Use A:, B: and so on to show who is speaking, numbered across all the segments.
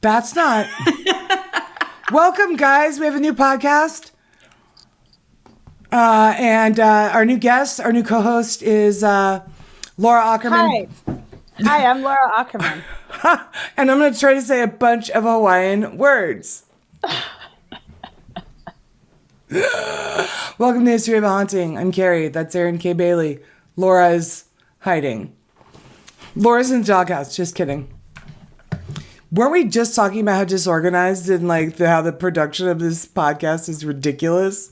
A: That's not. Welcome, guys. We have a new podcast. And our new guest, our new co-host is Laura Ackerman.
B: Hi, I'm Laura Ackerman.
A: And I'm going to try to say a bunch of Hawaiian words. Welcome to History of a Haunting. I'm Carrie. That's Erin K. Bailey. Laura's hiding. Laura's in the doghouse. Just kidding. Weren't we just talking about how disorganized and how the production of this podcast is ridiculous?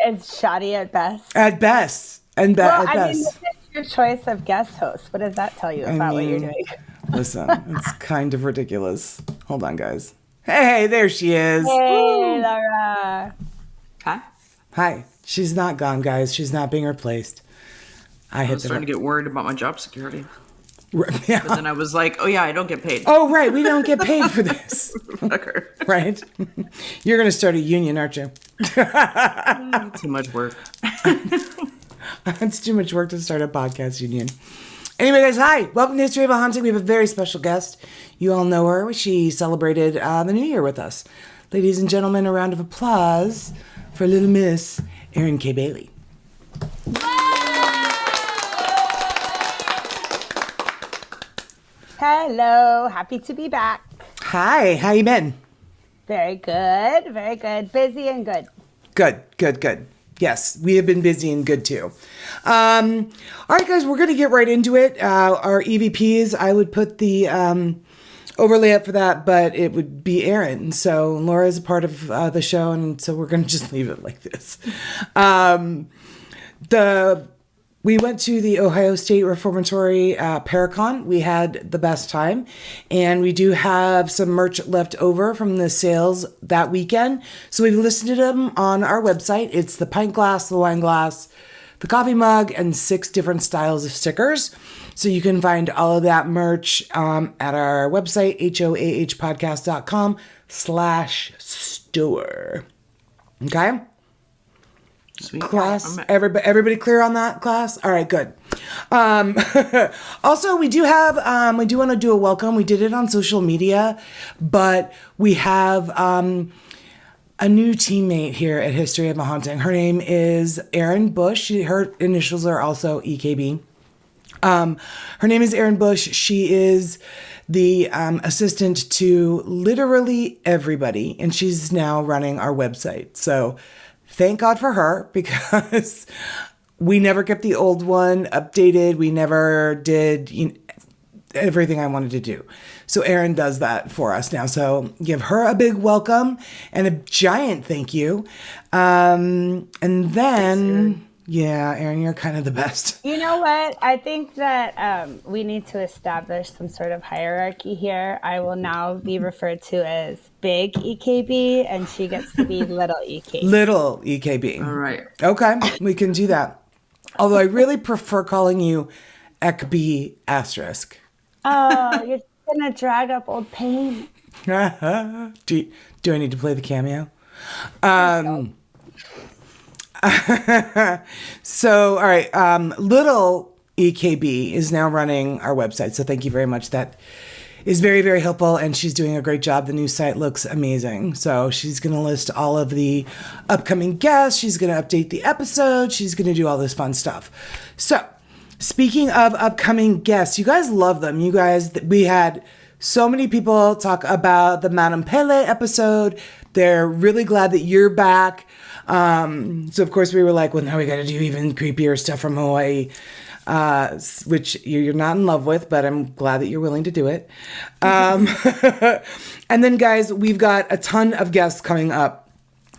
B: It's shoddy at best.
A: At best. At best.
B: Your choice of guest host. What does that tell you about what you're doing?
A: Listen, it's kind of ridiculous. Hold on, guys. Hey, there she is.
B: Hey, Laura.
A: Hi. She's not gone, guys. She's not being replaced.
C: I was starting to get worried about my job security.
A: Yeah.
C: But then I was like, oh yeah, I don't get paid.
A: Oh, right. We don't get paid for this. Right? You're going to start a union, aren't you?
C: Too much work.
A: It's too much work to start a podcast union. Anyway, guys, hi. Welcome to History of a Haunting. We have a very special guest. You all know her. She celebrated the new year with us. Ladies and gentlemen, a round of applause for little Miss Erin K. Bailey.
B: Hello. Happy to be back.
A: Hi. How you been?
B: Very good. Very good. Busy and good.
A: Good. Yes, we have been busy and good too. All right, guys, we're going to get right into it. Our EVPs, I would put the overlay up for that, but it would be Erin. So Laura is a part of the show, and so we're going to just leave it like this. We went to the Ohio State Reformatory Paracon. We had the best time. And we do have some merch left over from the sales that weekend. So we've listed them on our website. It's the pint glass, the wine glass, the coffee mug, and 6 different styles of stickers. So you can find all of that merch at our website, hoahpodcast.com/store. Okay?
C: Sweet.
A: Class, everybody clear on that, class? All right, good. Also, we do want to do a welcome. We did it on social media, but we have a new teammate here at History of a Haunting. Her name is Erin Bush. Her initials are also EKB. Her name is Erin Bush. She is the assistant to literally everybody, and she's now running our website. So thank God for her, because we never kept the old one updated. We never did everything I wanted to do. So Erin does that for us now. So give her a big welcome and a giant thank you. And then, yeah, Erin, you're kind of the best.
B: You know what? I think that we need to establish some sort of hierarchy here. I will now be referred to as Big EKB, and she gets to be Little EKB.
A: Little EKB.
C: All right.
A: Okay, we can do that. Although I really prefer calling you EKB asterisk.
B: Oh, you're going to drag up old pain.
A: Do I need to play the cameo? So, all right. Little EKB is now running our website. So thank you very much. That is very, very helpful. And she's doing a great job. The new site looks amazing. So she's going to list all of the upcoming guests. She's going to update the episode. She's going to do all this fun stuff. So speaking of upcoming guests, you guys love them. You guys, we had so many people talk about the Madame Pele episode. They're really glad that you're back. So of course we were like, well, now we got to do even creepier stuff from Hawaii, which you're not in love with, but I'm glad that you're willing to do it. And then guys, we've got a ton of guests coming up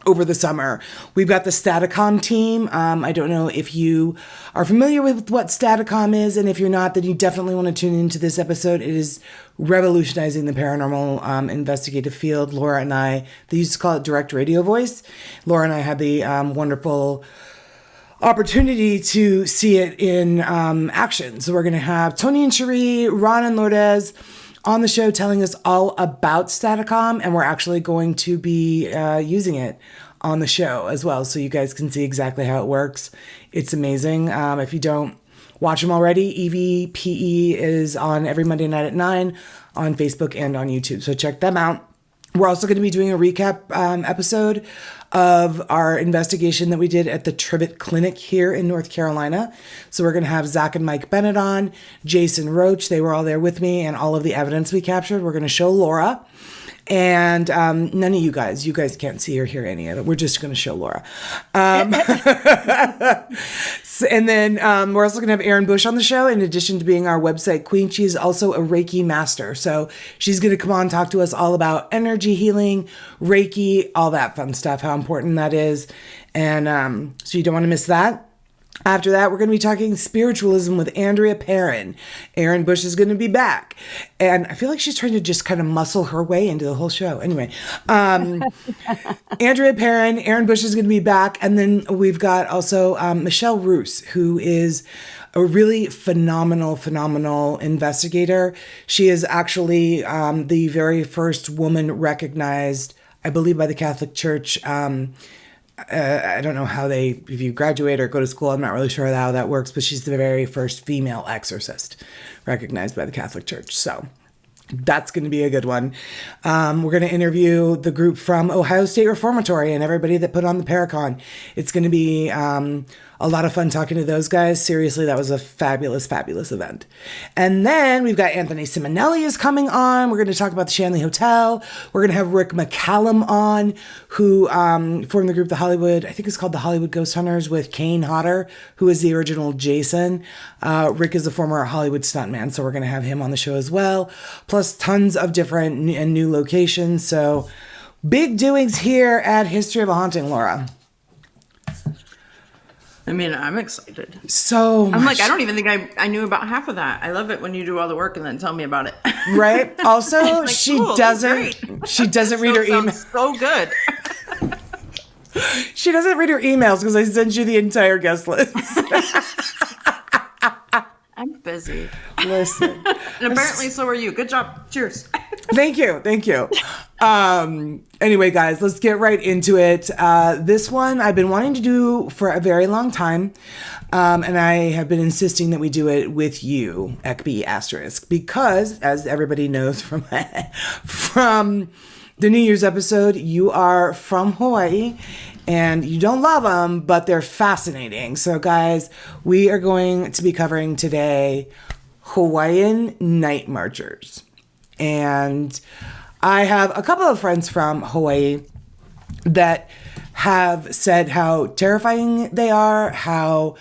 A: over the summer. We've got the Staticom team. I don't know if you are familiar with what Staticom is, and if you're not, then you definitely want to tune into this episode. It is revolutionizing the paranormal investigative field. Laura and I, they used to call it direct radio voice. Laura and I had the wonderful opportunity to see it in action. So we're going to have Tony and Cherie, Ron and Lourdes on the show telling us all about Staticom, and we're actually going to be using it on the show as well, so you guys can see exactly how it works. It's amazing. If you don't watch them already, EVPE is on every Monday night at 9 on Facebook and on YouTube, so check them out. We're also going to be doing a recap episode of our investigation that we did at the Tribbett Clinic here in North Carolina. So we're going to have Zach and Mike Bennett on, Jason Roach. They were all there with me, and all of the evidence we captured. We're going to show Laura. And none of you guys can't see or hear any of it. We're just going to show Laura. And then we're also going to have Erin Bush on the show. In addition to being our website queen, she's also a Reiki master. So she's going to come on and talk to us all about energy healing, Reiki, all that fun stuff, how important that is. And so you don't want to miss that. After that, we're going to be talking spiritualism with Andrea Perrin. Erin Bush is going to be back. And I feel like she's trying to just kind of muscle her way into the whole show. Anyway, Andrea Perrin, Erin Bush is going to be back. And then we've got also Michelle Roos, who is a really phenomenal investigator. She is actually the very first woman recognized, I believe, by the Catholic Church. I don't know how if you graduate or go to school, I'm not really sure how that works, but she's the very first female exorcist recognized by the Catholic Church. So that's going to be a good one. We're going to interview the group from Ohio State Reformatory and everybody that put on the Paracon. It's going to be a lot of fun talking to those guys. Seriously, that was a fabulous event. And then we've got Anthony Simonelli is coming on. We're going to talk about the Shanley Hotel. We're going to have Rick McCallum on, who formed the group, I think it's called the Hollywood Ghost Hunters, with Kane Hodder, who is the original Jason. Rick is a former Hollywood stuntman, so we're going to have him on the show as well. Plus tons of different and new locations. So big doings here at History of a Haunting, Laura.
C: I mean, I'm excited.
A: So
C: I'm like, I don't even think I knew about half of that. I love it when you do all the work and then tell me about it.
A: Right? Also, like, she
C: cool,
A: doesn't read her emails.
C: So good.
A: She doesn't read her emails because I sent you the entire guest list.
C: I'm busy.
A: Listen.
C: And apparently so are you. Good job. Cheers.
A: Thank you. Anyway, guys, let's get right into it. This one I've been wanting to do for a very long time. And I have been insisting that we do it with you, ***, because as everybody knows from the New Year's episode, you are from Hawaii and you don't love them, but they're fascinating. So guys, we are going to be covering today Hawaiian night marchers. And I have a couple of friends from Hawaii that have said how terrifying they are, how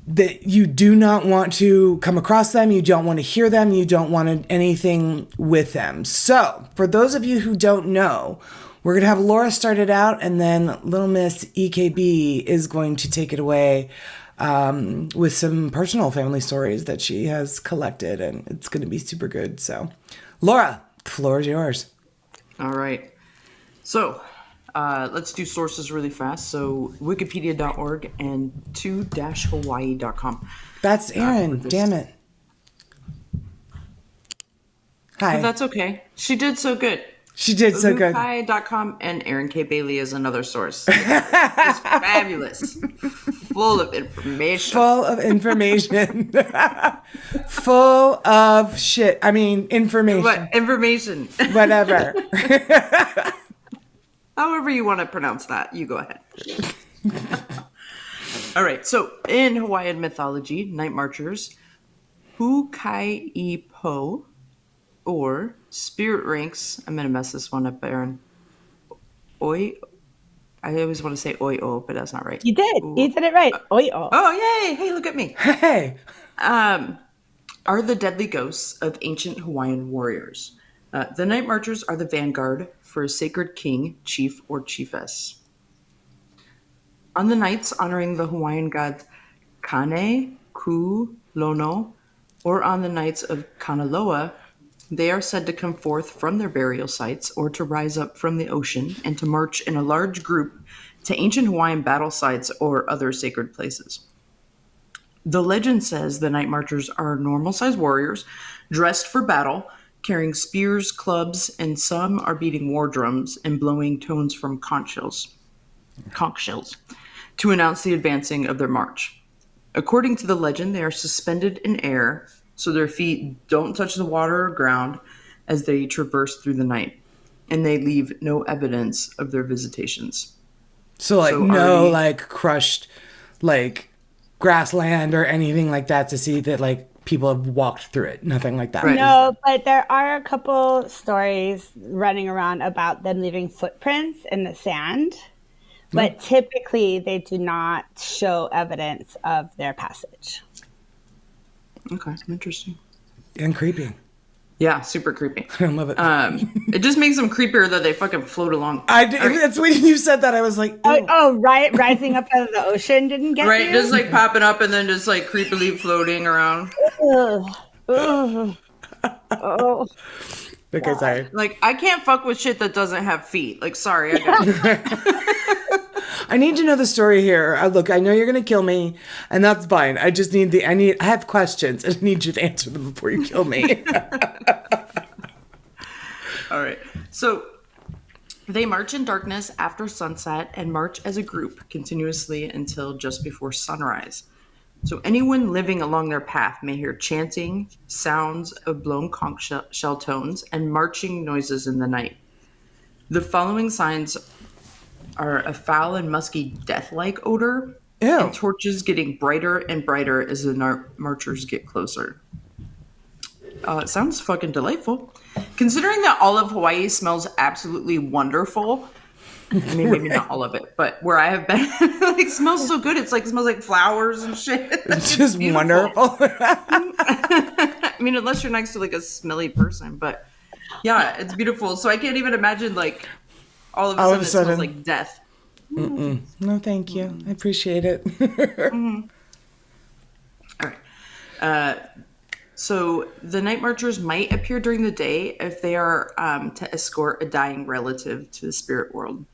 A: that you do not want to come across them, you don't want to hear them, you don't want anything with them. So, for those of you who don't know, we're going to have Laura start it out, and then little Miss EKB is going to take it away with some personal family stories that she has collected, and it's going to be super good. So, Laura, the floor is yours.
C: All right. So, let's do sources really fast. So, wikipedia.org and 2-hawaii.com.
A: That's Erin. Damn it. Hi.
C: But that's okay. She did so good.
A: She did so good.
C: Lukai.com and Erin K. Bailey is another source. It's fabulous. Full of information.
A: Full of information. Full of shit. I mean, information.
C: What? Information.
A: Whatever.
C: However you want to pronounce that, you go ahead. All right. So, in Hawaiian mythology, night marchers, Hukaiipo, or spirit ranks. I'm going to mess this one up, Erin. I always want to say oi-o, but that's not right.
B: You did. You did it right. Oi-o.
C: Oh, yay. Hey, look at me.
A: Hey.
C: Are the deadly ghosts of ancient Hawaiian warriors. The night marchers are the vanguard for a sacred king, chief, or chiefess. On the nights honoring the Hawaiian gods Kane, Ku, Lono, or on the nights of Kanaloa, they are said to come forth from their burial sites or to rise up from the ocean and to march in a large group to ancient Hawaiian battle sites or other sacred places. The legend says the night marchers are normal-sized warriors dressed for battle, carrying spears, clubs, and some are beating war drums and blowing tones from conch shells to announce the advancing of their march. According to the legend, they are suspended in air so their feet don't touch the water or ground as they traverse through the night. and they leave no evidence of their visitations.
A: So like
C: So
A: no
C: already-
A: like crushed like grassland or anything like that to see that like people have walked through it. Nothing like that.
C: Right.
B: No, but there are a couple stories running around about them leaving footprints in the sand. But typically, they do not show evidence of their passage.
C: Okay, interesting.
A: And creepy.
C: Yeah, super creepy.
A: I love it.
C: It just makes them creepier that they fucking float along.
A: That's when you said that I was like, ew.
B: Right, rising up out of the ocean didn't get
C: Right,
B: you?
C: just like popping up and then just like creepily floating around.
B: Ugh. Ugh. Oh.
A: Okay, sorry.
C: Like, I can't fuck with shit that doesn't have feet. Like, sorry, I got
A: I need to know the story here. Look, I know you're gonna kill me, and that's fine. I just need I have questions, and I need you to answer them before you kill me.
C: All right. So they march in darkness after sunset and march as a group continuously until just before sunrise. So anyone living along their path may hear chanting, sounds of blown conch shell tones, and marching noises in the night. The following signs are a foul and musky death-like odor,
A: Ew.
C: and torches getting brighter and brighter as the marchers get closer. It sounds fucking delightful. Considering that all of Hawaii smells absolutely wonderful. I mean, maybe not all of it, but where I have been, it smells so good. It's like, it smells like flowers and shit.
A: It's just
C: beautiful.
A: wonderful.
C: I mean, unless you're next to like a smelly person, but yeah, it's beautiful. So I can't even imagine like all of a sudden it smells like death.
A: No, thank you. I appreciate it.
C: All right. So the night marchers might appear during the day if they are to escort a dying relative to the spirit world.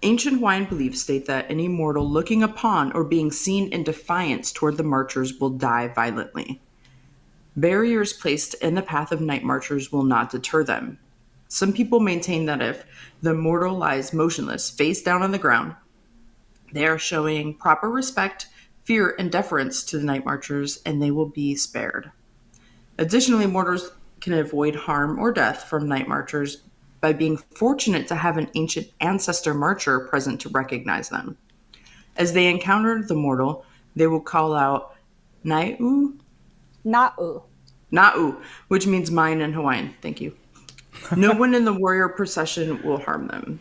C: Ancient Hawaiian beliefs state that any mortal looking upon or being seen in defiance toward the marchers will die violently. Barriers placed in the path of night marchers will not deter them. Some people maintain that if the mortal lies motionless, face down on the ground, they are showing proper respect, fear, and deference to the night marchers, and they will be spared. Additionally, mortals can avoid harm or death from night marchers by being fortunate to have an ancient ancestor marcher present to recognize them. As they encounter the mortal, they will call out Nai'u,
B: Na'u.
C: Na'u, which means mine in Hawaiian. Thank you. No one in the warrior procession will harm them.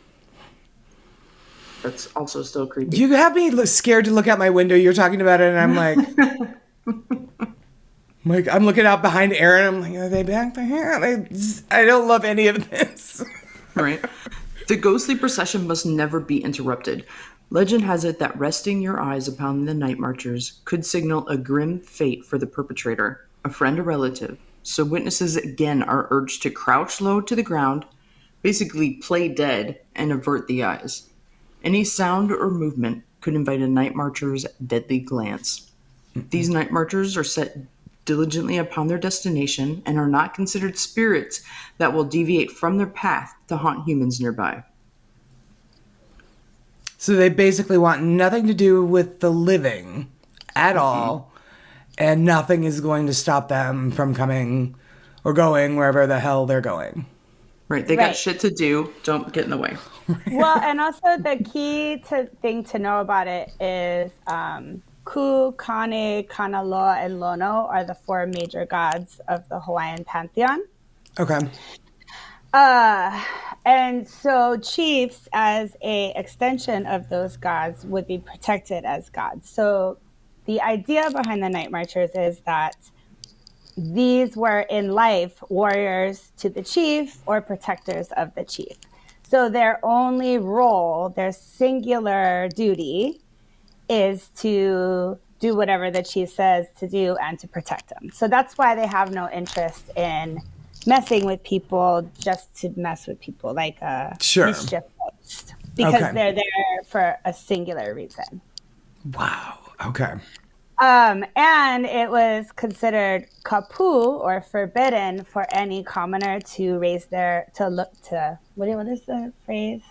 C: That's also still creepy.
A: You have me scared to look out my window. You're talking about it, and I'm like, I'm looking out behind Erin. I'm like, are they back there? I don't love any of this.
C: Right. The ghostly procession must never be interrupted. Legend has it that resting your eyes upon the night marchers could signal a grim fate for the perpetrator, a friend or relative. So witnesses again are urged to crouch low to the ground, basically play dead, and avert the eyes. Any sound or movement could invite a night marcher's deadly glance. These night marchers are set diligently upon their destination and are not considered spirits that will deviate from their path to haunt humans nearby.
A: So they basically want nothing to do with the living at all, and nothing is going to stop them from coming or going wherever the hell they're going.
C: Right, they
B: Right.
C: got shit to do. Don't get in the way.
B: Well, and also the key thing to know about it is Ku, Kane, Kanaloa, and Lono are the four major gods of the Hawaiian pantheon.
A: Okay.
B: And so chiefs, as a extension of those gods, would be protected as gods. So the idea behind the night marchers is that these were in life warriors to the chief or protectors of the chief. So their only role, their singular duty, is to do whatever the chief says to do and to protect them. So that's why they have no interest in messing with people just to mess with people, like a
A: Sure.
B: mischief host, because
A: Okay.
B: they're there for a singular reason.
A: Wow. Okay.
B: And it was considered kapu, or forbidden, for any commoner to raise their, to look to, what is the phrase?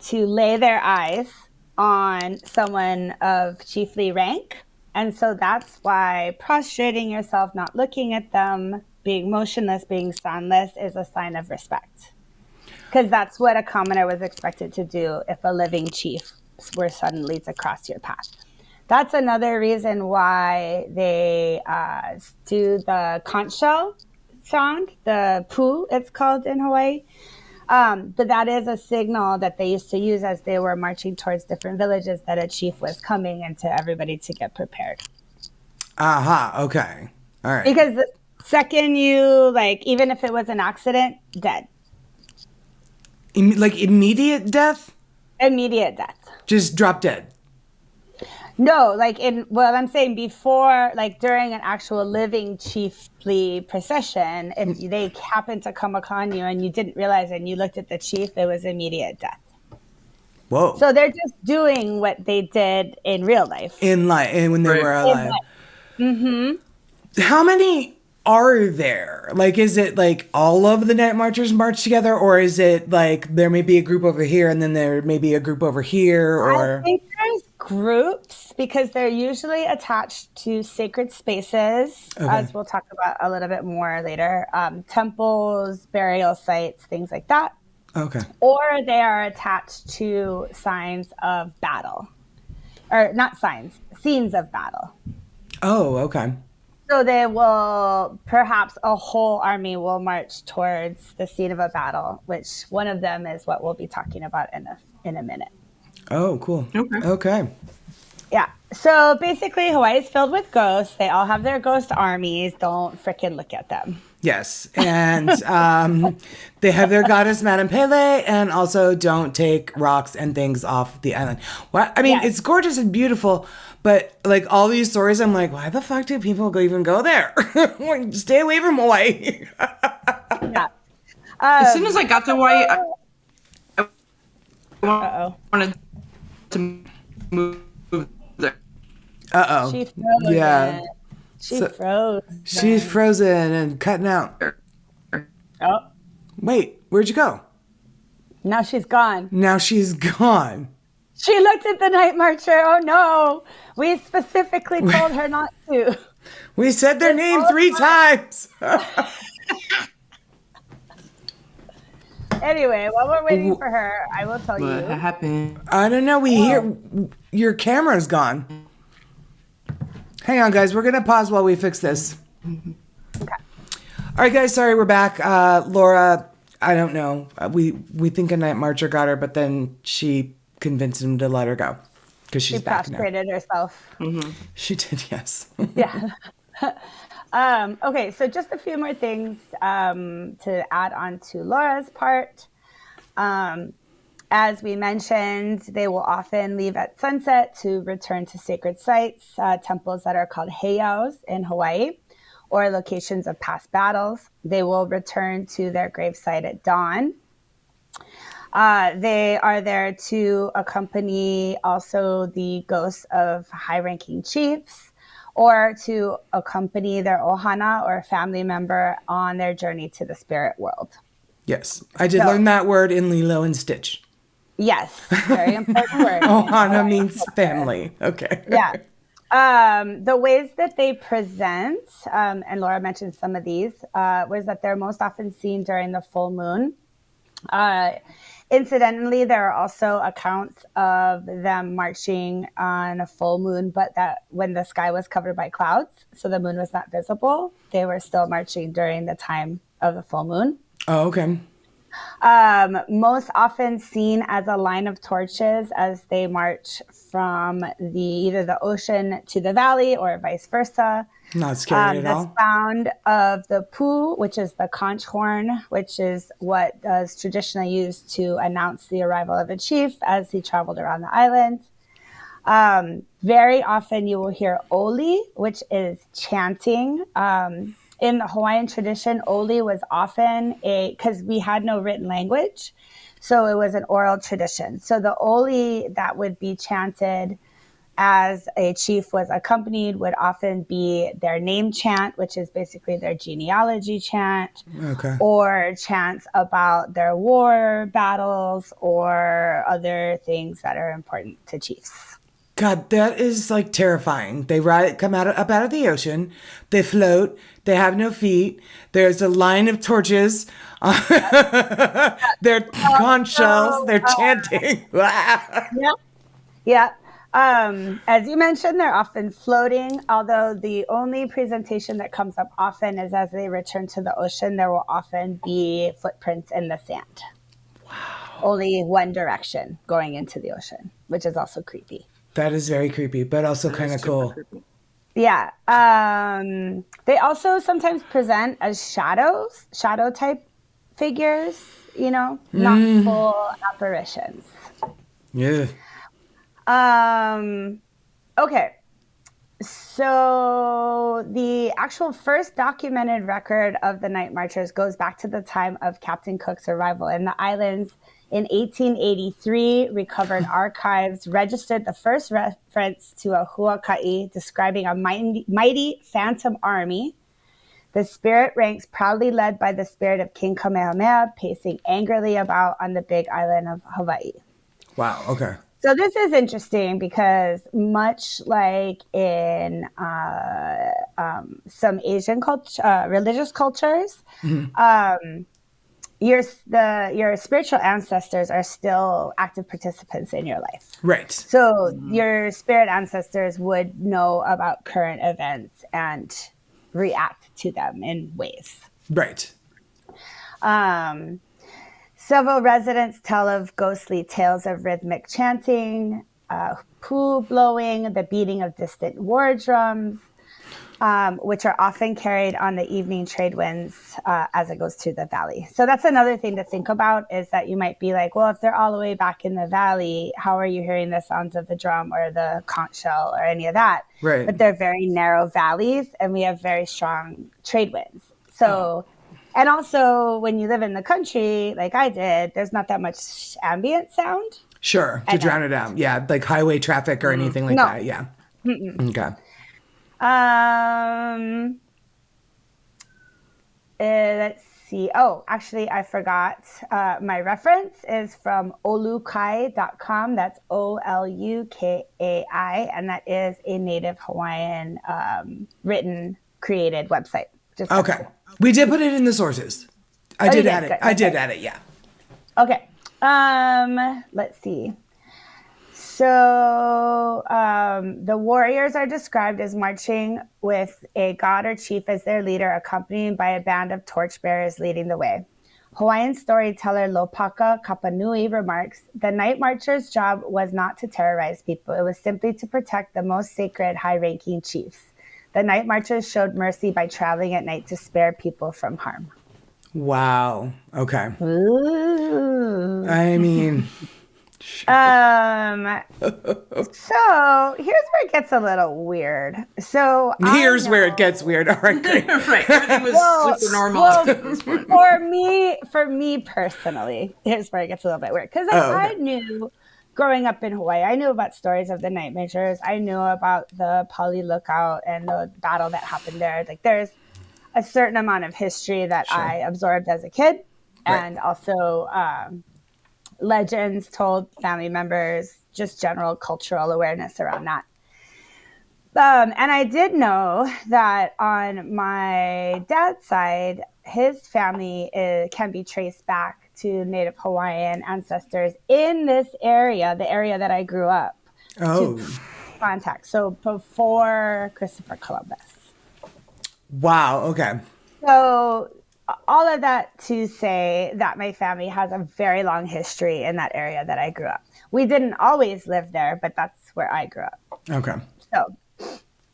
B: To lay their eyes on someone of chiefly rank. And so that's why prostrating yourself, not looking at them, being motionless, being soundless is a sign of respect. Because that's what a commoner was expected to do if a living chief were suddenly to cross your path. That's another reason why they do the conch shell sound, the pu, it's called in Hawaii. But that is a signal that they used to use as they were marching towards different villages that a chief was coming and to everybody to get prepared.
A: Aha, okay. All right.
B: Because the second you, like, even if it was an accident, dead.
A: Like immediate death?
B: Immediate death.
A: Just drop dead.
B: No, like what I'm saying before, like during an actual living chiefly procession, if they happened to come upon you and you didn't realize and you looked at the chief, it was immediate death.
A: Whoa.
B: So they're just doing what they did in real life.
A: In life, and when they were alive.
B: Mm-hmm.
A: How many are there? Like, is it like all of the night marchers march together, or is it like there may be a group over here and then there may be a group over here? Or
B: I think there's groups because they're usually attached to sacred spaces, as we'll talk about a little bit more later. Temples, burial sites, things like that.
A: Okay.
B: Or they are attached to signs of battle. Or not signs, scenes of battle.
A: Oh, okay.
B: So they will, perhaps a whole army will march towards the scene of a battle, which one of them is what we'll be talking about in a minute.
A: Oh, cool. Okay.
B: Yeah. So basically, Hawaii is filled with ghosts. They all have their ghost armies. Don't frickin' look at them.
A: Yes. And they have their goddess, Madame Pele, and also don't take rocks and things off the island. Well, I mean, It's gorgeous and beautiful, but like all these stories, I'm like, why the fuck do people even go there? Like, stay away from Hawaii.
B: Yeah.
C: As soon as I got to Hawaii, I wanted to move there.
A: Uh-oh.
B: She froze.
A: Yeah.
B: She froze.
A: She's frozen and cutting out.
B: Oh.
A: Wait, where'd you go?
B: Now she's gone.
A: Now she's gone.
B: She looked at the night marcher. Oh no. We specifically told her not to.
A: We said their name 3 times.
B: Anyway, while we're waiting for her, I will tell
C: What
B: you.
C: happened?
A: I don't know. We hear your camera's gone. Hang on, guys. We're going to pause while we fix this.
B: Okay.
A: All right, guys. Sorry, we're back. Laura, I don't know. We think a night marcher got her, but then she convinced him to let her go because she's back now.
B: She prostrated herself.
C: Mm-hmm.
A: She did, yes.
B: Yeah. Okay, so just a few more things to add on to Laura's part. As we mentioned, they will often leave at sunset to return to sacred sites, temples that are called heiaus in Hawaii, or locations of past battles. They will return to their gravesite at dawn. They are there to accompany also the ghosts of high-ranking chiefs, or to accompany their ohana or family member on their journey to the spirit world.
A: Yes. I did learn that word in Lilo and Stitch.
B: Yes, very important word.
A: Ohana means family. Okay.
B: Yeah. The ways that they present, and Laura mentioned some of these, was that they're most often seen during the full moon. Incidentally, there are also accounts of them marching on a full moon, but that when the sky was covered by clouds, so the moon was not visible, they were still marching during the time of the full moon.
A: Oh, okay.
B: Most often seen as a line of torches as they march from either the ocean to the valley or vice versa.
A: Not scary at all.
B: The sound of the pu, which is the conch horn, which is what is traditionally used to announce the arrival of a chief as he traveled around the island. Very often you will hear oli, which is chanting. In the Hawaiian tradition, oli was often because we had no written language, so it was an oral tradition. So the oli that would be chanted as a chief was accompanied would often be their name chant, which is basically their genealogy chant, or chants about their war battles or other things that are important to chiefs.
A: God, that is like terrifying. They come up out of the ocean. They float. They have no feet. There's a line of torches. They're conch shells. They're chanting.
B: Yeah. Yeah. As you mentioned, they're often floating, although the only presentation that comes up often is as they return to the ocean, there will often be footprints in the sand. Wow. Only one direction going into the ocean, which is also creepy.
A: That is very creepy, but also kind of cool.
C: Creepy.
B: Yeah. They also sometimes present as shadow type figures, not full apparitions.
A: Yeah.
B: Okay. So the actual first documented record of the Night Marchers goes back to the time of Captain Cook's arrival in the islands in 1883. Recovered archives registered the first reference to a huaka'i describing a mighty phantom army. The spirit ranks proudly led by the spirit of King Kamehameha, pacing angrily about on the big island of Hawaii.
A: Wow. Okay.
B: So this is interesting because much like in some Asian religious cultures, your spiritual ancestors are still active participants in your life.
A: Right.
B: So your spirit ancestors would know about current events and react to them in ways.
A: Right.
B: Several residents tell of ghostly tales of rhythmic chanting, poo blowing, the beating of distant war drums, which are often carried on the evening trade winds as it goes through the valley. So that's another thing to think about, is that you might be like, well, if they're all the way back in the valley, how are you hearing the sounds of the drum or the conch shell or any of that?
A: Right.
B: But they're very narrow valleys and we have very strong trade winds. So... And also, when you live in the country, like I did, there's not that much ambient sound.
A: Sure, to drown it out. Yeah, like highway traffic or anything like that. Yeah. Okay.
B: Let's see. Oh, actually, I forgot. My reference is from olukai.com. That's Olukai, and that is a native Hawaiian written, created website. Just
A: okay. We did put it in the sources. I did add it.
B: Good.
A: I did add it, yeah.
B: Okay. Let's see. So the warriors are described as marching with a god or chief as their leader, accompanied by a band of torchbearers leading the way. Hawaiian storyteller Lopaka Kapanui remarks, the night marchers' job was not to terrorize people. It was simply to protect the most sacred, high-ranking chiefs. The night marchers showed mercy by traveling at night to spare people from harm.
A: Wow. Okay.
B: Ooh.
A: I mean...
B: So here's where it gets a little weird.
A: Here's where it gets weird. All right, great.
C: Right. Everything was super normal at this point.
B: For me personally, here's where it gets a little bit weird. Because I knew... Growing up in Hawaii, I knew about stories of the night marchers. I knew about the Pali Lookout and the battle that happened there. Like, there's a certain amount of history that I absorbed as a kid, and also legends told family members, just general cultural awareness around that. And I did know that on my dad's side, his family can be traced back to Native Hawaiian ancestors in this area, the area that I grew up. To contact. So before Christopher Columbus.
A: Wow. Okay.
B: So all of that to say that my family has a very long history in that area that I grew up. We didn't always live there, but that's where I grew up.
A: Okay.
B: So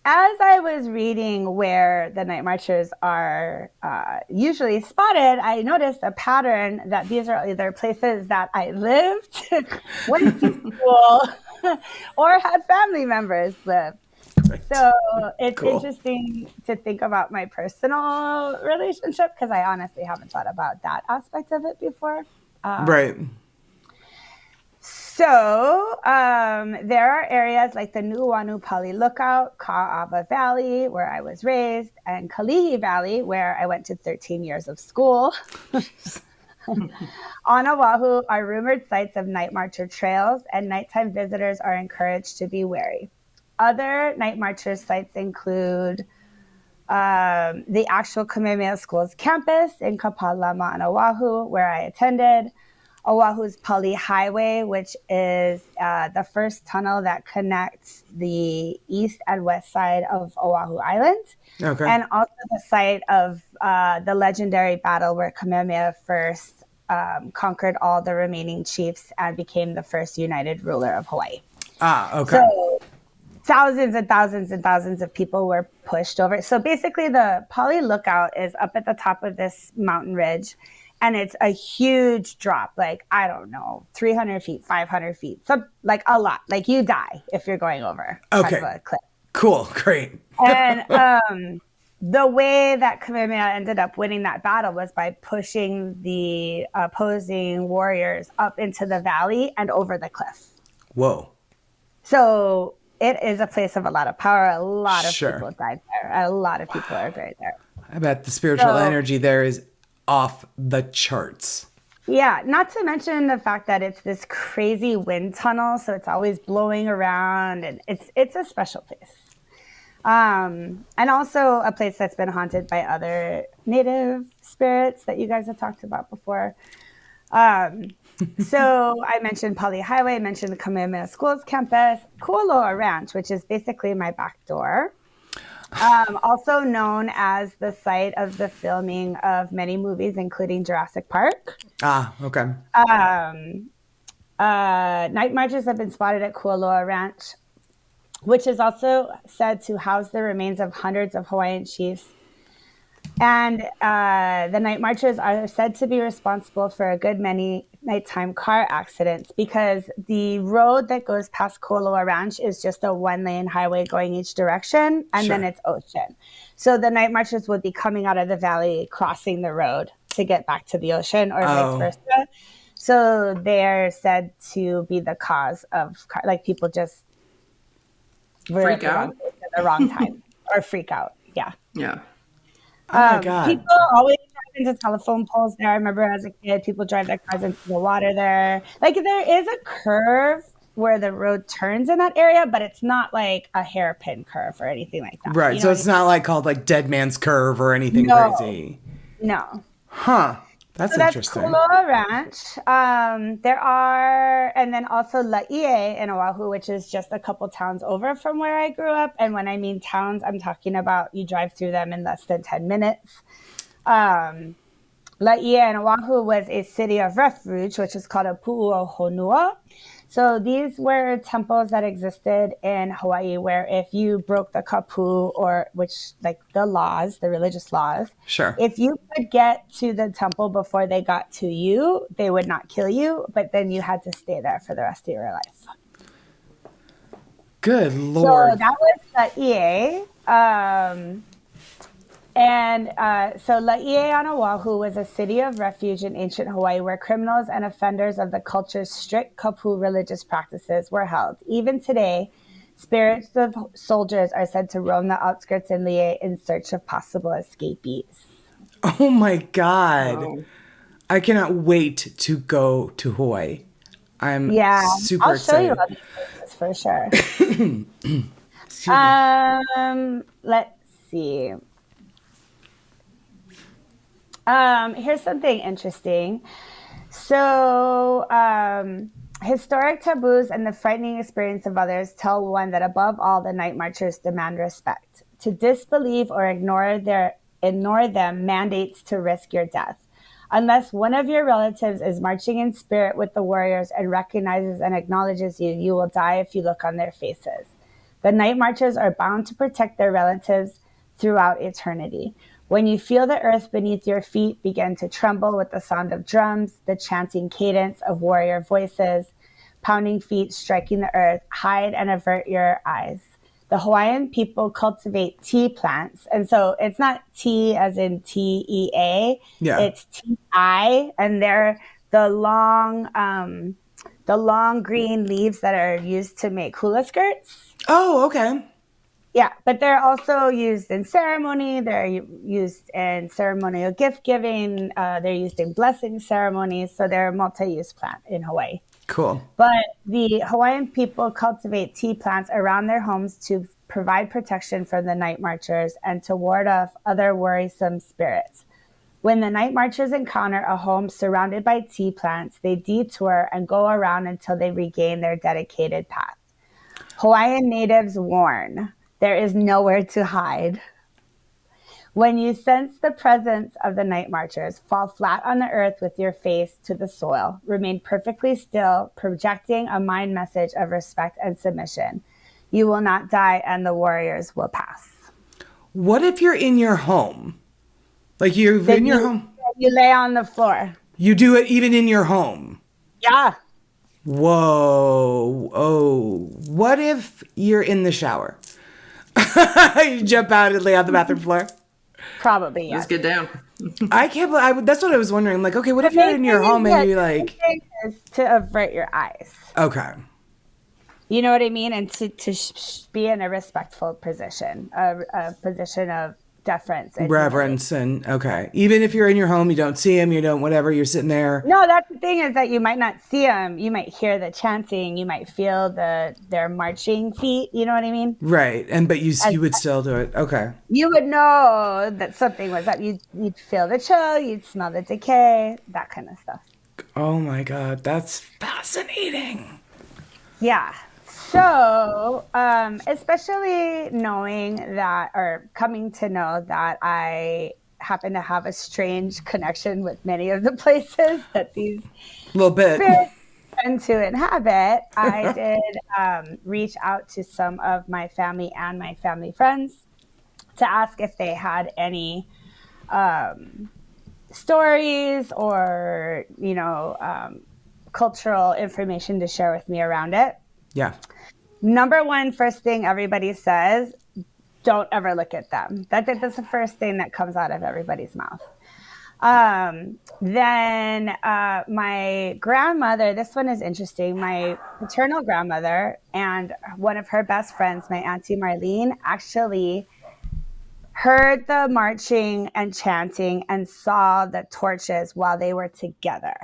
B: as I was reading where the night marchers are usually spotted, I noticed a pattern that these are either places that I lived, went to school, or had family members live. Right. So it's interesting to think about my personal relationship, because I honestly haven't thought about that aspect of it before.
A: Right.
B: So there are areas like the Nuuanu Pali Lookout, Ka'ava Valley, where I was raised, and Kalihi Valley, where I went to 13 years of school. On Oahu are rumored sites of night marcher trails, and nighttime visitors are encouraged to be wary. Other night marcher sites include the actual Kamehameha School's campus in Kapalama on Oahu, where I attended. Oahu's Pali Highway, which is the first tunnel that connects the east and west side of Oahu Island.
A: Okay.
B: And also the site of the legendary battle where Kamehameha first conquered all the remaining chiefs and became the first united ruler of Hawaii.
A: Okay.
B: So thousands and thousands and thousands of people were pushed over. So basically the Pali Lookout is up at the top of this mountain ridge, and it's a huge drop, like, I don't know, 300 feet, 500 feet, so like a lot. Like you die if you're going over kind of a cliff.
A: Cool. Great.
B: And the way that Kamehameha ended up winning that battle was by pushing the opposing warriors up into the valley and over the cliff.
A: Whoa.
B: So it is a place of a lot of power. A lot of
A: Sure.
B: people died there. A lot of people are buried there.
A: I bet the spiritual energy there is off the charts.
B: Yeah, not to mention the fact that it's this crazy wind tunnel, so it's always blowing around, and it's a special place. And also a place that's been haunted by other native spirits that you guys have talked about before. So I mentioned Pali Highway, I mentioned the Kamehameha School's campus, Kualoa Ranch, which is basically my back door. Also known as the site of the filming of many movies, including Jurassic Park.
A: Okay.
B: Night marches have been spotted at Kualoa Ranch, which is also said to house the remains of hundreds of Hawaiian chiefs. And the night marchers are said to be responsible for a good many nighttime car accidents because the road that goes past Kualoa Ranch is just a 1-lane highway going each direction, and then it's ocean. So the night marchers would be coming out of the valley, crossing the road to get back to the ocean, or vice versa. So they're said to be the cause of, like, people just
C: freak out
B: at the wrong time or freak out. Yeah.
C: Yeah.
A: Oh my God.
B: People always drive into telephone poles there. I remember as a kid, people drive their cars into the water there. Like, there is a curve where the road turns in that area, but it's not like a hairpin curve or anything like that.
A: Right. So it's not like called like Dead Man's Curve or anything crazy.
B: No.
A: Huh. That's interesting.
B: That's Kualoa Ranch. There are, and then also Laie in Oahu, which is just a couple towns over from where I grew up. And when I mean towns, I'm talking about you drive through them in less than 10 minutes. Laie in Oahu was a city of refuge, which is called a Pu'uohonua. So these were temples that existed in Hawaii where if you broke the kapu, or which, like the laws, the religious laws, if you could get to the temple before they got to you, they would not kill you, but then you had to stay there for the rest of your life.
A: Good Lord.
B: So that was Laie. So Laie on Oahu was a city of refuge in ancient Hawaii where criminals and offenders of the culture's strict kapu religious practices were held. Even today, spirits of soldiers are said to roam the outskirts in Laie in search of possible escapees.
A: Oh my God.
C: Wow.
A: I cannot wait to go to Hawaii. I'm super
B: I'll
A: excited.
B: show you all these places for sure. Let's see. Here's something interesting. So, historic taboos and the frightening experience of others tell one that above all, the night marchers demand respect. To disbelieve or ignore them mandates to risk your death. Unless one of your relatives is marching in spirit with the warriors and recognizes and acknowledges you, you will die if you look on their faces. The night marchers are bound to protect their relatives throughout eternity. When you feel the earth beneath your feet begin to tremble with the sound of drums, the chanting cadence of warrior voices, pounding feet striking the earth, hide and avert your eyes. The Hawaiian people cultivate tea plants. And so it's not tea as in T-E-A.
A: Yeah.
B: It's T-I. And they're the long green leaves that are used to make hula skirts.
A: Oh, okay.
B: Yeah, but they're also used in ceremony. They're used in ceremonial gift giving. They're used in blessing ceremonies. So they're a multi-use plant in Hawaii.
A: Cool.
B: But the Hawaiian people cultivate tea plants around their homes to provide protection for the night marchers and to ward off other worrisome spirits. When the night marchers encounter a home surrounded by tea plants, they detour and go around until they regain their dedicated path. Hawaiian natives warn, there is nowhere to hide. When you sense the presence of the night marchers, fall flat on the earth with your face to the soil. Remain perfectly still, projecting a mind message of respect and submission. You will not die and the warriors will pass.
A: What if you're in your home? Like you're in your home?
B: You lay on the floor.
A: You do it even in your home?
B: Yeah.
A: Whoa. Oh. What if you're in the shower? You jump out and lay on the bathroom floor?
B: Probably, yes.
C: Let's get down.
A: I can't believe, that's what I was wondering. Like, okay, what if you're in your home and you're like...
B: Is to avert your eyes.
A: Okay.
B: You know what I mean? And to be in a respectful position, a position of deference. And
A: reverence and, okay. Even if you're in your home, you don't see them, you don't whatever, you're sitting there.
B: No, that's the thing is that you might not see them. You might hear the chanting. You might feel their marching feet. You know what I mean?
A: Right. But you would still do it. Okay.
B: You would know that something was up. You'd feel the chill. You'd smell the decay, that kind of stuff.
A: Oh my God. That's fascinating.
B: Yeah. So, especially knowing that, or coming to know that I happen to have a strange connection with many of the places that these
A: little bit
B: spirits tend to inhabit, I did reach out to some of my family and my family friends to ask if they had any stories or, cultural information to share with me around it.
A: Yeah.
B: Number one, first thing everybody says, don't ever look at them. That's the first thing that comes out of everybody's mouth. Then my grandmother, this one is interesting. My paternal grandmother and one of her best friends, my Auntie Marlene, actually heard the marching and chanting and saw the torches while they were together.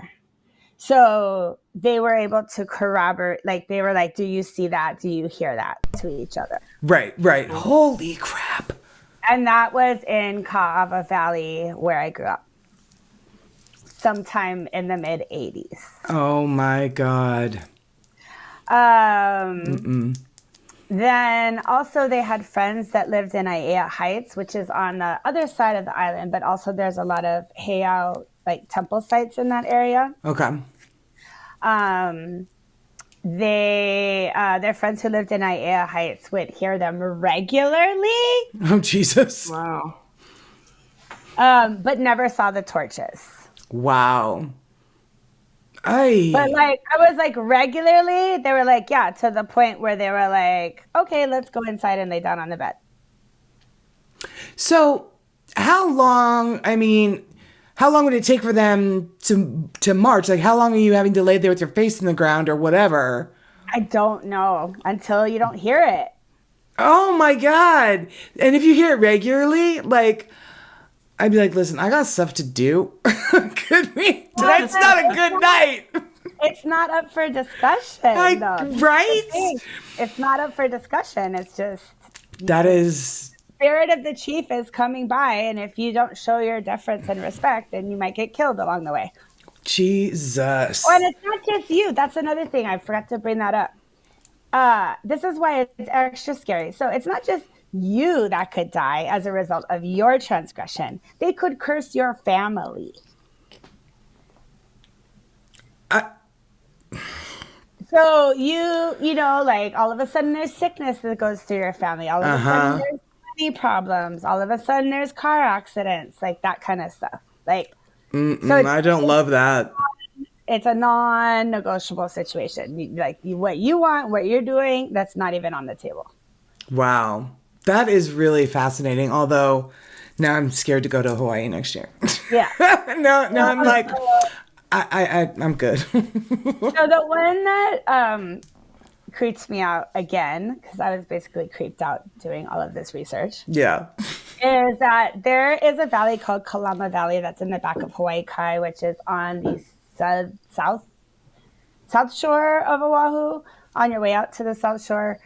B: So they were able to corroborate, like they were like, do you see that? Do you hear that to each other?
A: Right. Holy crap.
B: And that was in Ka'ava Valley where I grew up. Sometime in the mid 80s.
A: Oh my God.
B: Then also they had friends that lived in Aiea Heights, which is on the other side of the island, but also there's a lot of heiau, like temple sites in that area.
A: Okay.
B: Their friends who lived in Aiea Heights would hear them regularly.
A: Oh, Jesus.
C: Wow.
B: But never saw the torches.
A: Wow.
B: But I was like regularly, they were like, yeah, to the point where they were like, okay, let's go inside and lay down on the bed.
A: So how long would it take for them to march? Like, how long are you having to lay there with your face in the ground or whatever?
B: I don't know until you don't hear it.
A: Oh my God. And if you hear it regularly, like, I'd be like, listen, I got stuff to do. Tonight's not a good night.
B: It's not up for discussion.
A: Right?
B: It's not up for discussion. It's just...
A: That is...
B: Spirit of the chief is coming by, and if you don't show your deference and respect, then you might get killed along the way.
A: Jesus.
B: Oh, and it's not just you. That's another thing. I forgot to bring that up. This is why it's extra scary. So it's not just you that could die as a result of your transgression. They could curse your family. So like all of a sudden there's sickness that goes through your family. All of a sudden there's money problems. All of a sudden there's car accidents, like that kind of stuff. Like,
A: I don't love that.
B: It's a non-negotiable situation. What you want, what you're doing, that's not even on the table.
A: Wow. That is really fascinating. Although now I'm scared to go to Hawaii next year.
B: Yeah.
A: no, I'm like, I'm good.
B: So the one that creeps me out again, because I was basically creeped out doing all of this research,
A: Yeah.
B: is that there is a valley called Kalama Valley that's in the back of Hawaii Kai, which is on the south shore of Oahu, on your way out to the south shore.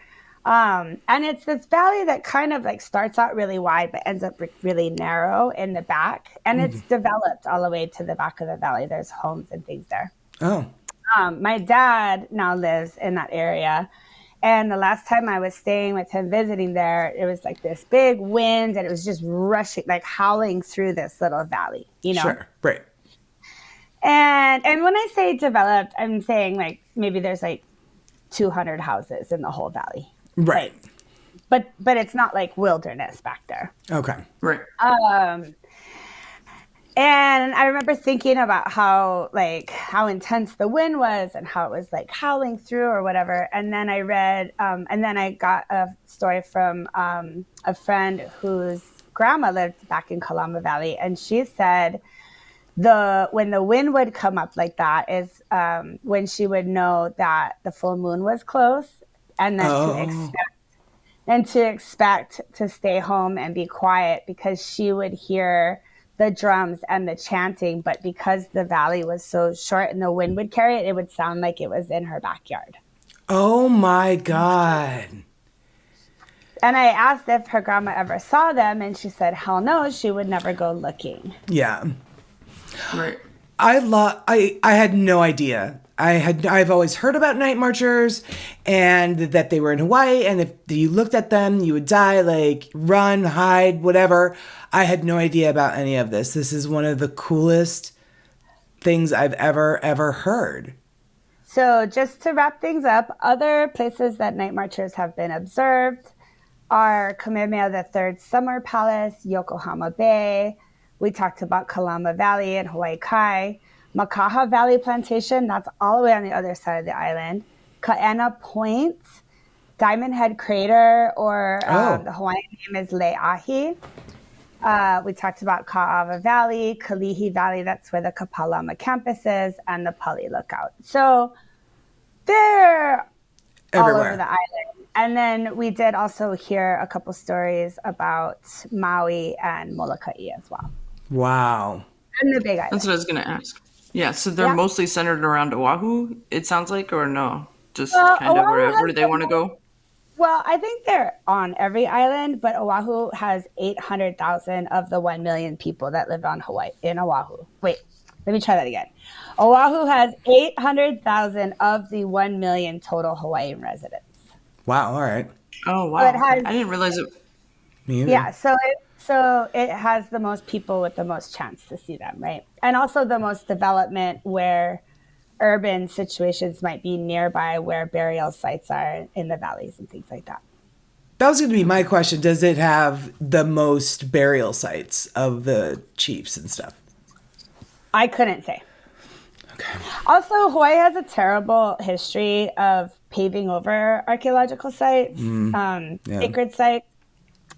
B: And it's this valley that kind of like starts out really wide, but ends up really narrow in the back. And it's developed all the way to the back of the valley. There's homes and things there.
A: Oh.
B: My dad now lives in that area. And the last time I was staying with him visiting there, it was like this big wind and it was just rushing, like howling through this little valley, you know?
A: Sure. Right.
B: And when I say developed, I'm saying like maybe there's like 200 houses in the whole valley.
A: Right.
B: But it's not like wilderness back there.
A: Okay.
C: Right.
B: And I remember thinking about how intense the wind was and how it was like howling through or whatever. And then I read, and then I got a story from a friend whose grandma lived back in Kalama Valley. And she said when the wind would come up like that is when she would know that the full moon was close, and then to expect to stay home and be quiet, because she would hear the drums and the chanting, but because the valley was so short and the wind would carry it, it would sound like it was in her backyard.
A: Oh my God.
B: And I asked if her grandma ever saw them, and she said, hell no, she would never go looking.
A: Yeah.
C: Right.
A: I had no idea. I've always heard about night marchers and that they were in Hawaii, and if you looked at them, you would die, like run, hide, whatever. I had no idea about any of this. This is one of the coolest things I've ever heard.
B: So just to wrap things up, other places that night marchers have been observed are Kamehameha III's Summer Palace, Yokohama Bay. We talked about Kalama Valley and Hawaii Kai. Makaha Valley Plantation, that's all the way on the other side of the island. Kaena Point, Diamond Head Crater, or the Hawaiian name is Le'ahi. We talked about Ka'ava Valley, Kalihi Valley, that's where the Kapalama campus is, and the Pali Lookout. So they're
A: everywhere,
B: all over the island. And then we did also hear a couple stories about Maui and Molokai as well.
A: Wow.
B: And the Big Island.
C: That's what I was going to ask. Yeah, so they're mostly centered around Oahu, it sounds like, or no? Just kind of wherever they want to go?
B: Well, I think they're on every island, but Oahu has 800,000 of the 1 million people that live on in Oahu. Wait, let me try that again. Oahu has 800,000 of the 1 million total Hawaiian residents.
A: Wow, all right.
C: Oh, wow. I didn't realize it.
A: Me either.
B: Yeah, so it has the most people with the most chance to see them, right? And also the most development where urban situations might be nearby where burial sites are in the valleys and things like that.
A: That was going to be my question. Does it have the most burial sites of the chiefs and stuff?
B: I couldn't say.
A: Okay.
B: Also, Hawaii has a terrible history of paving over archaeological sites, sacred sites.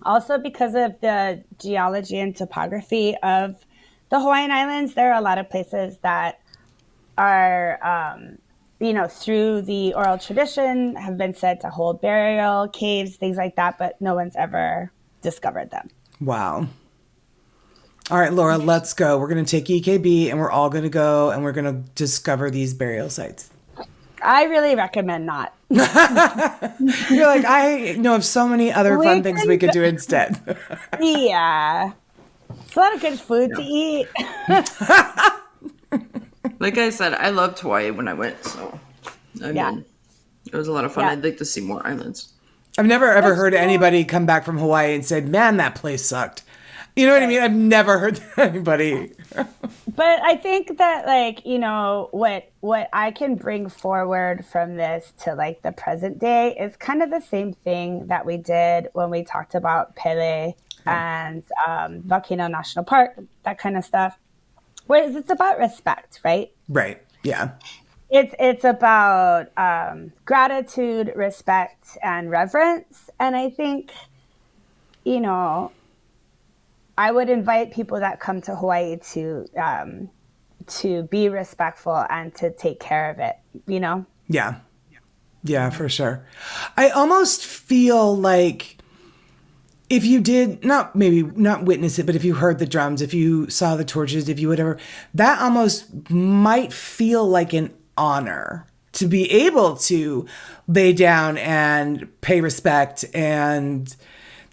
B: Also, because of the geology and topography of the Hawaiian Islands, there are a lot of places that are, through the oral tradition have been said to hold burial caves, things like that, but no one's ever discovered them.
A: Wow. All right, Laura, let's go. We're going to take EKB and we're all going to go and we're going to discover these burial sites.
B: I really recommend not.
A: You're like, I know of so many other fun things we could do instead.
B: Yeah. It's a lot of good food to eat.
C: Like I said, I loved Hawaii when I went, so I mean, it was a lot of fun.
B: Yeah.
C: I'd like to see more islands.
A: I've never ever heard anybody come back from Hawaii and said, man, that place sucked. You know what I mean? I've never heard anybody.
B: But I think that, what I can bring forward from this to, the present day is kind of the same thing that we did when we talked about Pele and Volcano National Park, that kind of stuff. Whereas it's about respect, right?
A: Right. Yeah.
B: It's about gratitude, respect, and reverence. And I think, I would invite people that come to Hawaii to be respectful and to take care of it,
A: Yeah. Yeah, for sure. I almost feel like if you did not maybe not witness it, but if you heard the drums, if you saw the torches, if you whatever, that almost might feel like an honor to be able to lay down and pay respect, and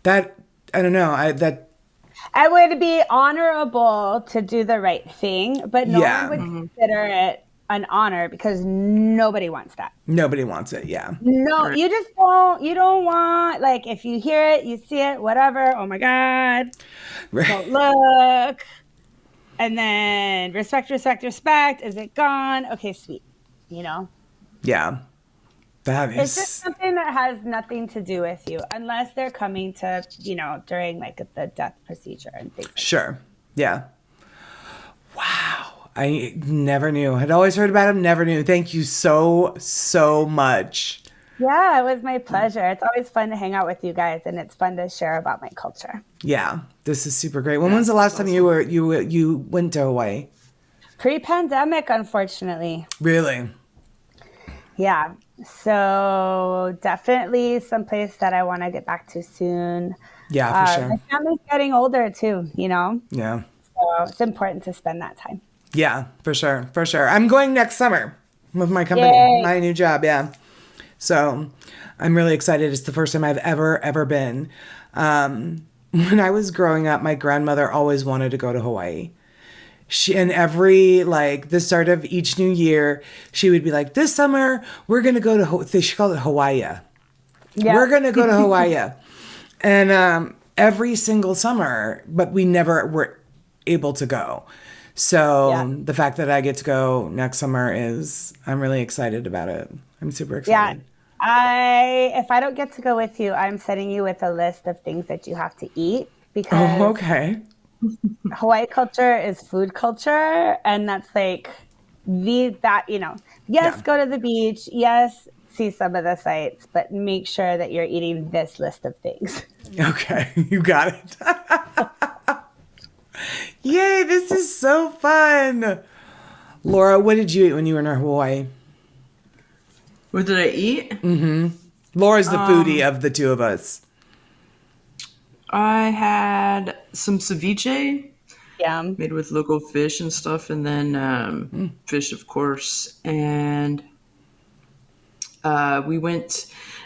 A: that I don't know,
B: It would be honorable to do the right thing, but no
A: Yeah.
B: one would consider it an honor because nobody wants that.
A: nobody wants it. Yeah.
B: No, you just don't. You don't want, like, if you hear it, you see it, whatever. Oh my God. Don't look. And then respect, respect, respect. Is it gone? Okay, sweet. You know?
A: Yeah. That
B: It's just
A: is
B: something that has nothing to do with you unless they're coming to, during like the death procedure and things.
A: sure. Yeah. Wow. I never knew. I'd always heard about him, never knew. Thank you so, so much.
B: Yeah, it was my pleasure. It's always fun to hang out with you guys, and it's fun to share about my culture.
A: Yeah. This is super great. When was the last time you went to Hawaii?
B: Pre-pandemic, unfortunately.
A: Really?
B: Yeah. So definitely someplace that I want to get back to soon.
A: Yeah, for sure.
B: My family's getting older too,
A: Yeah.
B: So it's important to spend that time.
A: Yeah, for sure. For sure. I'm going next summer with my company,
B: Yay.
A: my new job. Yeah. So I'm really excited. It's the first time I've ever been. When I was growing up, my grandmother always wanted to go to Hawaii. And every, like, the start of each new year, she would be like, this summer, we're going to go to, she called it Hawaii.
B: Yeah.
A: We're going to go to Hawaii. And every single summer, but we never were able to go. So the fact that I get to go next summer I'm really excited about it. I'm super excited.
B: Yeah. If I don't get to go with you, I'm sending you with a list of things that you have to eat because
A: Oh, okay.
B: Hawaii culture is food culture, and that's like yes, go to the beach, yes, see some of the sights, but make sure that you're eating this list of things.
A: Okay, you got it. Yay, this is so fun. Laura, what did you eat when you were in Hawaii?
C: What did I eat?
A: Laura's the foodie of the two of us.
C: I had some ceviche
B: Yeah.
C: made with local fish and stuff, and then fish, of course. And I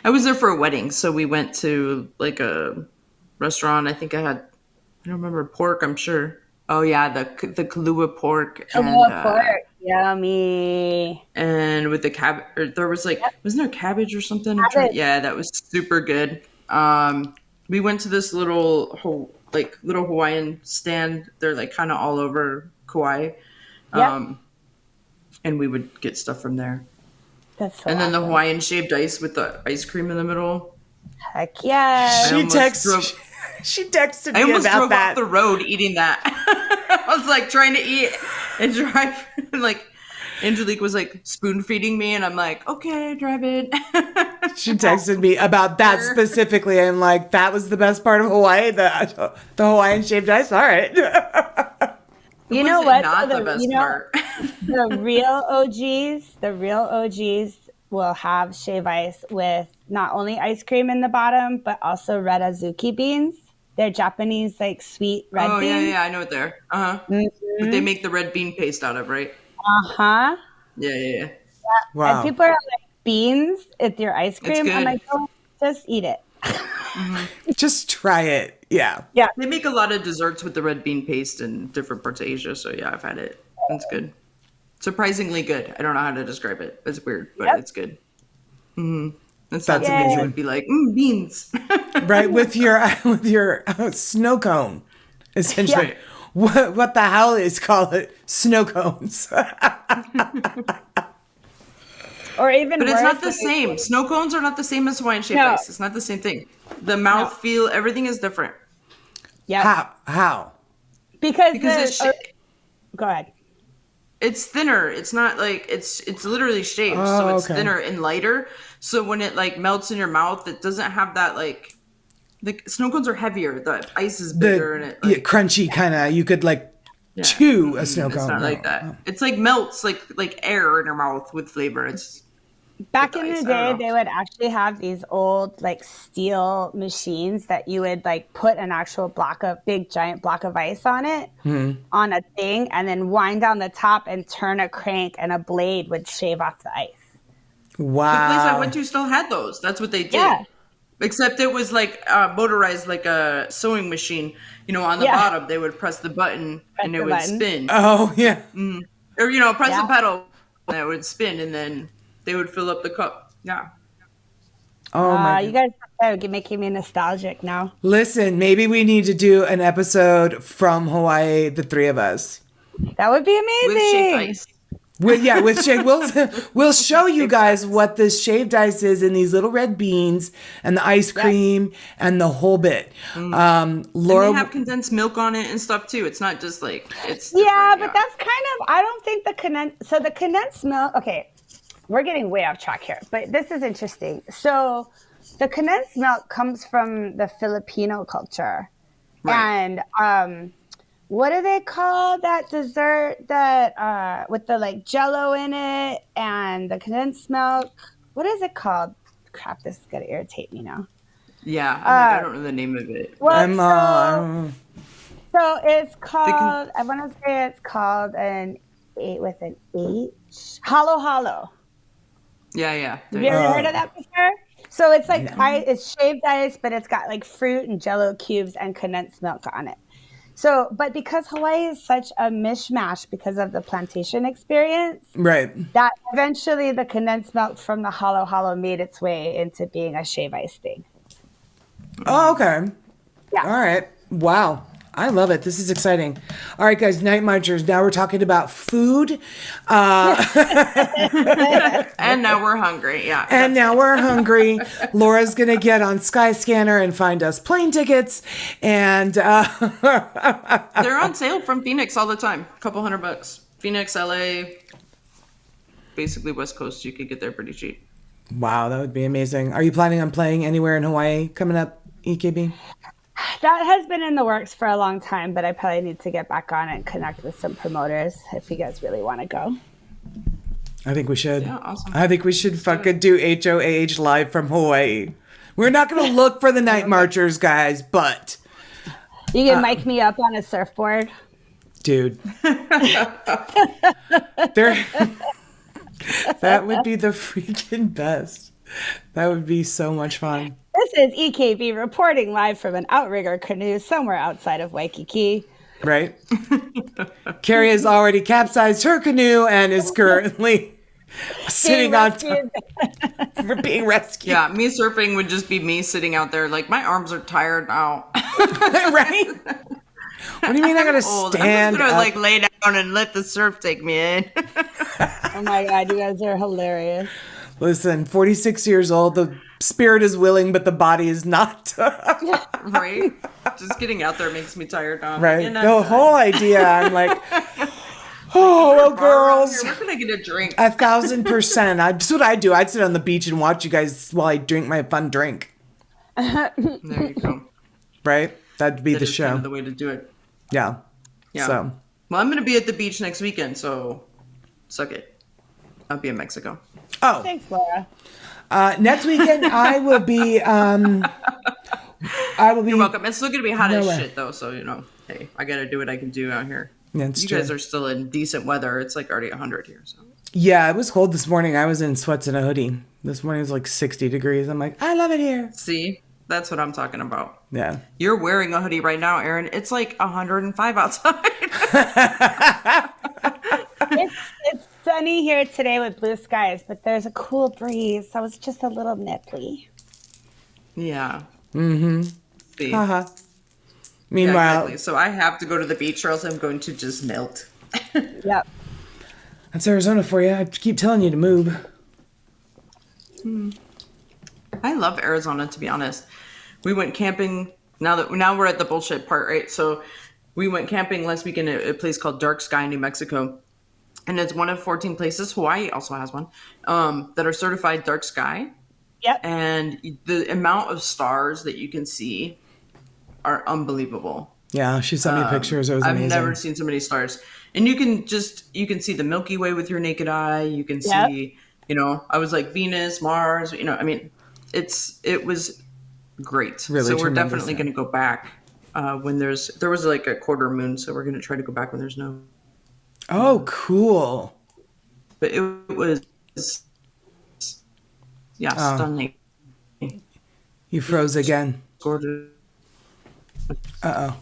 C: was there for a wedding, so we went to like a restaurant. I don't remember, pork, I'm sure. Oh yeah, the Kahlua pork.
B: Kahlua pork. Yummy.
C: And with the cabbage, there was like, wasn't there cabbage or something?
B: Cabbage.
C: Yeah, that was super good. We went to this little Hawaiian stand. They're like kind of all over Kauai. And we would get stuff from there.
B: That's so
C: And then the
B: awesome.
C: Hawaiian shaved ice with the ice cream in the middle.
B: Heck yes.
A: She texted
C: I
A: me
C: almost
A: about
C: drove
A: that.
C: off the road eating that. I was like trying to eat and drive. And like Angelique was like spoon feeding me, and I'm like, okay, drive it.
A: She texted me about that specifically, and like that was the best part of Hawaii, the Hawaiian shaved ice. All right.
B: You know
C: Was it
B: what?
C: not
B: though?
C: the best
B: You know,
C: part.
B: the real OGs will have shave ice with not only ice cream in the bottom, but also red azuki beans. They're Japanese, like sweet red
C: Oh
B: beans.
C: yeah, I know it there. But they make the red bean paste out of, right?
B: Uh-huh.
C: Yeah.
A: Wow.
B: And people are like, beans with your ice cream? I'm
C: good.
B: like, oh, just eat it.
A: Just try it. Yeah.
B: Yeah.
C: They make a lot of desserts with the red bean paste in different parts of Asia, so yeah, I've had it. It's good. Surprisingly good. I don't know how to describe it. It's weird, but
B: Yep.
C: it's good. That's
A: That's
C: amazing.
A: amazing.
C: It would be like, beans.
A: Right, with your snow cone, essentially.
C: Right.
A: What the hell is call it snow cones?
B: Or even
C: But it's
B: worse,
C: not the
B: like-
C: same. Snow cones are not the same as Hawaiian shaved
B: No.
C: ice. It's not the same thing. The mouth feel, everything is different.
B: Yeah.
A: How?
B: Because
C: Because
B: go ahead.
C: it's thinner. It's not like it's literally shaved,
A: Oh,
C: so it's
A: okay.
C: thinner and lighter. So when it like melts in your mouth, it doesn't have that like the snow cones are heavier. The ice is bigger and it like
A: crunchy kind of. You could like chew a snow cone.
C: it's not like that. It's like melts like air in your mouth with flavor. It's
B: Back
C: the
B: in the
C: ice. I
B: day,
C: don't
B: they
C: know.
B: would actually have these old like steel machines that you would like put an actual big giant block of ice on it on a thing and then wind down the top and turn a crank and a blade would shave off the ice.
C: The place I went
A: Wow.
C: to still had those. That's what they
B: Yeah.
C: did. Except it was like motorized, like a sewing machine. On the
B: Yeah.
C: bottom, they would press the button
B: Press
C: and it
B: the
C: would
B: button.
C: spin.
A: Oh, yeah.
C: Or, press the
B: Yeah.
C: pedal and it would spin and then they would fill up the cup. Yeah.
A: Oh, my
B: You
A: God.
B: guys are making me nostalgic now.
A: Listen, maybe we need to do an episode from Hawaii, the three of us.
B: That would be
C: With shaved
B: amazing.
C: ice.
A: With shaved, we'll show you
C: Shaved
A: guys
C: ice.
A: what this shaved ice is in these little red beans and the ice
B: Yes.
A: cream and the whole bit.
C: And
A: Laura,
C: they have condensed milk on it and stuff too. It's not just like it's
B: Yeah,
C: different.
B: but that's kind of, I don't think the condensed milk, okay, we're getting way off track here, but this is interesting. So the condensed milk comes from the Filipino culture.
C: Right.
B: And what do they call that dessert that with the like jello in it and the condensed milk? What is it called? Crap, this is gonna irritate me now.
C: Yeah, I don't know the name of it.
B: Well,
A: I'm,
B: so it's
C: They can,
B: called, I want to say it's called an eight with an H. Halo Halo.
C: yeah.
B: Have you ever heard of that before? So it's like it's shaved ice, but it's got like fruit and jello cubes and condensed milk on it. So, but because Hawaii is such a mishmash because of the plantation experience,
A: right.
B: that eventually the condensed milk from the Halo Halo made its way into being a shave ice thing.
A: Oh, okay.
B: Yeah.
A: All right. Wow. I love it. This is exciting. All right, guys, Night Marchers. Now we're talking about food.
C: and now we're hungry. Yeah.
A: And now we're hungry. Laura's going to get on Skyscanner and find us plane tickets. And
C: They're on sale from Phoenix all the time. A couple $100. Phoenix, LA, basically West Coast. You could get there pretty cheap.
A: wow, that would be amazing. Are you planning on playing anywhere in Hawaii coming up, EKB?
B: That has been in the works for a long time, but I probably need to get back on it and connect with some promoters if you guys really want to go.
A: I think we should.
C: Yeah, awesome.
A: I think we should fucking do HOAH live from Hawaii. We're not going to look for the Night Marchers, guys, but...
B: You can mic me up on a surfboard.
A: Dude. That would be the freaking best. That would be so much fun.
B: This is EKB reporting live from an outrigger canoe somewhere outside of Waikiki.
A: Right? Carrie has already capsized her canoe and is currently sitting on top. We're being rescued.
C: Yeah, me surfing would just be me sitting out there like my arms are tired now.
A: Right? What do you mean I gotta
C: Old.
A: stand
C: I'm just gonna
A: up?
C: like lay down and let the surf take me in.
B: Oh my God, you guys are hilarious.
A: Listen, 46 years old, the spirit is willing, but the body is not.
C: Right? Just getting out there makes me tired now.
A: Right?
C: And
A: The
C: I'm done.
A: whole idea, I'm like, oh, girls.
C: Here, where can I get a drink?
A: 1,000%. That's what I do. I'd sit on the beach and watch you guys while I drink my fun drink.
C: There you go.
A: Right? That'd be
C: That
A: the
C: is
A: show.
C: kind of the way to do it.
A: Yeah.
C: Yeah.
A: So,
C: Well, I'm going to be at the beach next weekend, so suck it. I'll be in Mexico.
A: oh,
B: Thanks, Laura.
A: next weekend I will be.
C: You're welcome. It's still going to be hot as
A: Nowhere.
C: shit, though, so, hey, I got to do what I can do out here.
A: That's
C: You
A: true.
C: guys are still in decent weather. It's like already 100 here, so.
A: Yeah, it was cold this morning. I was in sweats and a hoodie. This morning it was like 60 degrees. I'm like, I love it here.
C: See? That's what I'm talking about.
A: Yeah.
C: You're wearing a hoodie right now, Erin. It's like 105 outside.
B: It's sunny here today with blue skies, but there's a cool breeze, so it's just a little nipply.
C: Yeah. Mm-hmm. See?
A: Haha.
C: Yeah,
A: Meanwhile,
C: exactly. So I have to go to the beach or else I'm going to just melt.
B: Yep.
A: that's Arizona for you. I keep telling you to move.
C: I love Arizona, to be honest. We went camping. Now we're at the bullshit part, right? So we went camping last weekend at a place called Dark Sky, New Mexico. And it's one of 14 places. Hawaii also has one that are certified dark sky.
B: Yep.
C: And the amount of stars that you can see are unbelievable.
A: Yeah, she sent me pictures. It was
C: I've
A: amazing.
C: never seen so many stars. And you can see the Milky Way with your naked eye. You can
B: Yep.
C: see I was like Venus, Mars, I mean, it was great.
A: Really
C: so we're
A: tremendous,
C: definitely
A: yeah.
C: going to go back when there was like a quarter moon. So we're going to try to go back when there's no,
A: Oh, cool.
C: but it was, yeah,
A: Oh,
C: stunning.
A: you froze again.
C: Gorgeous.
A: Uh-oh.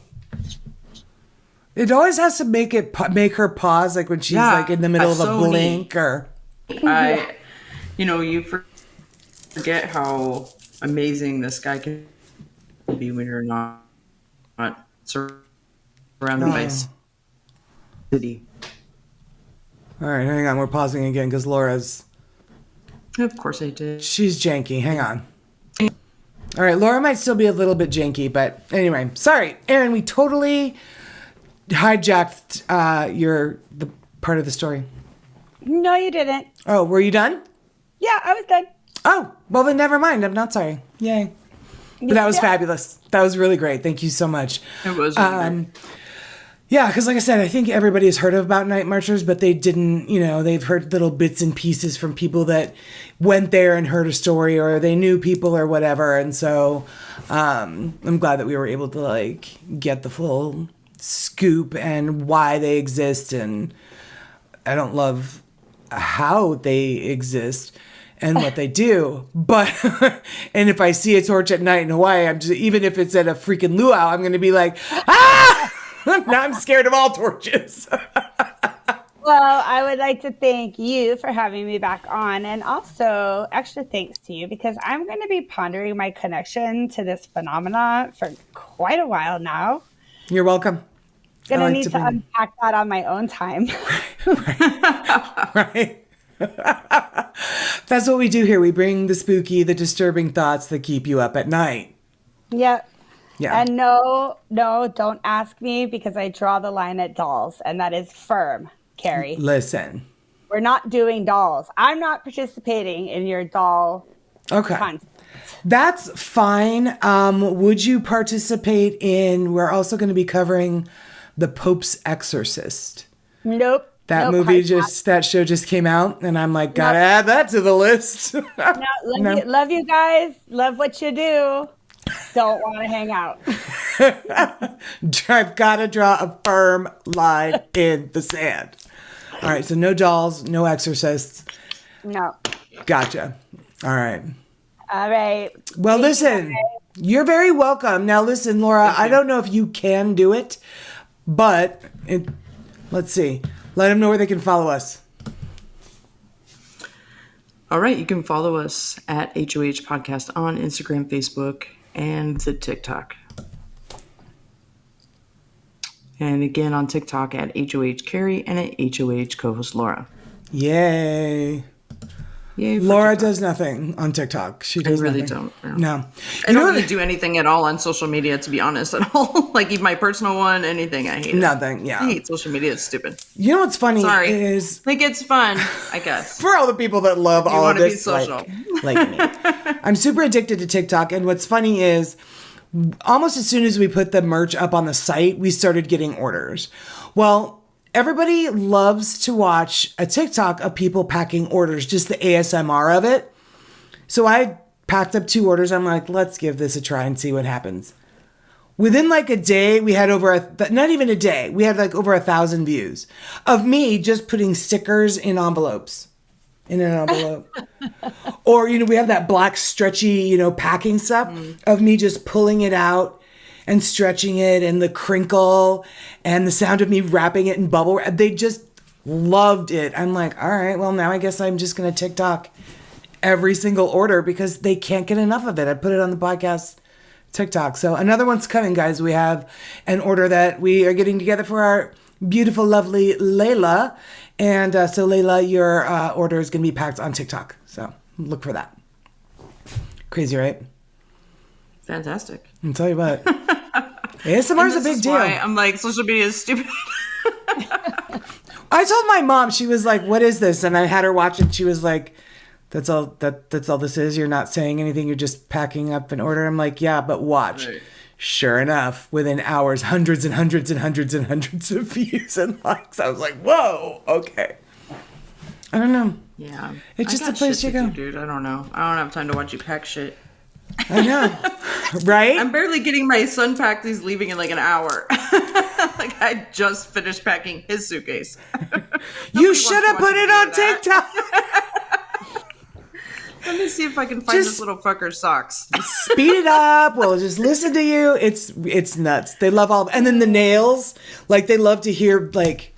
A: It always has to make her pause, like when she's like in the middle of a
C: so
A: blink or.
C: You forget how amazing the sky can be when you're not surrounded by city.
A: All right, hang on. We're pausing again because Laura's.
C: Of course I did.
A: She's janky. Hang on. All right, Laura might still be a little bit janky, but anyway, sorry, Erin. We totally hijacked the part of the story.
B: No, you didn't.
A: Oh, were you done?
B: Yeah, I was done.
A: Oh, well then never mind. I'm not sorry. Yay. But that was fabulous. That was really great. Thank you so much.
C: It was really great.
A: Yeah, because like I said, I think everybody has heard about Night Marchers, but they didn't, they've heard little bits and pieces from people that went there and heard a story, or they knew people or whatever. And so I'm glad that we were able to like get the full scoop and why they exist. And I don't love how they exist and what they do, but and if I see a torch at night in Hawaii, I'm just, even if it's at a freaking luau, I'm gonna be like, ah. Now I'm scared of all torches.
B: Well, I would like to thank you for having me back on, and also extra thanks to you because I'm going to be pondering my connection to this phenomena for quite a while now.
A: You're welcome.
B: Going to need to unpack that on my own time.
A: Right. That's what we do here. We bring the spooky, the disturbing thoughts that keep you up at night.
B: Yep.
A: Yeah.
B: And no, don't ask me because I draw the line at dolls, and that is firm, Carrie.
A: Listen.
B: We're not doing dolls. I'm not participating in your doll content.
A: That's fine. Would you participate in, we're also going to be covering The Pope's Exorcist.
B: Nope.
A: That movie that show just came out, and I'm like, gotta add that to the list.
B: Love you guys. Love what you do. Don't want to hang out.
A: I've got to draw a firm line in the sand. All right, so no dolls, no exorcists.
B: No.
A: Gotcha. All right.
B: All right.
A: Well, listen, you're very welcome. Now, listen, Laura, I don't know if you can do it, but let's see. Let them know where they can follow us.
C: All right, you can follow us at HOH Podcast on Instagram, Facebook, and the TikTok. And again on TikTok at HOH Carrie and at HOH co-host Laura.
A: Yay. Laura does nothing on TikTok. She does
C: really
A: nothing.
C: don't.
A: No.
C: I don't really do anything at all on social media, to be honest, at all. Like even my personal one, anything. I hate it.
A: Nothing, yeah.
C: I hate social media. It's stupid.
A: You know what's funny
C: is... I think it's fun, I guess.
A: For all the people that love all of this,
C: be social.
A: like me. I'm super addicted to TikTok, and what's funny is almost as soon as we put the merch up on the site, we started getting orders. Well, everybody loves to watch a TikTok of people packing orders, just the ASMR of it. So I packed up 2 orders. I'm like, let's give this a try and see what happens. Within like a day, we had not even a day, we had like over 1,000 views of me just putting stickers in envelopes. In an envelope. Or, we have that black stretchy, packing stuff of me just pulling it out and stretching it, and the crinkle and the sound of me wrapping it in bubble wrap. They just loved it. I'm like, all right, well, now I guess I'm just going to TikTok every single order because they can't get enough of it. I put it on the podcast TikTok. So another one's coming, guys. We have an order that we are getting together for our beautiful, lovely Layla. And so Layla, your order is going to be packed on TikTok. So look for that. Crazy, right?
C: Fantastic.
A: I'll tell you what. ASMR is a big deal.
C: I'm like, social media is stupid.
A: I told my mom, she was like, what is this? And I had her watch it. She was like, that's all this is. You're not saying anything. You're just packing up an order. I'm like, yeah, but watch. Right. Sure enough, within hours, hundreds and hundreds and hundreds and hundreds of views and likes. I was like, whoa, okay. I don't know.
C: Yeah.
A: It's just
C: I got
A: a place
C: shit
A: you
C: to
A: go.
C: do, dude. I don't know. I don't have time to watch you pack shit.
A: I know. Right?
C: I'm barely getting my son packed. He's leaving in like an hour. Like I just finished packing his suitcase.
A: You should have put it on TikTok.
C: Let me see if I can find this little fucker's socks.
A: Speed it up. We'll just listen to you. It's nuts. They love all, and then the nails. Like they love to hear like.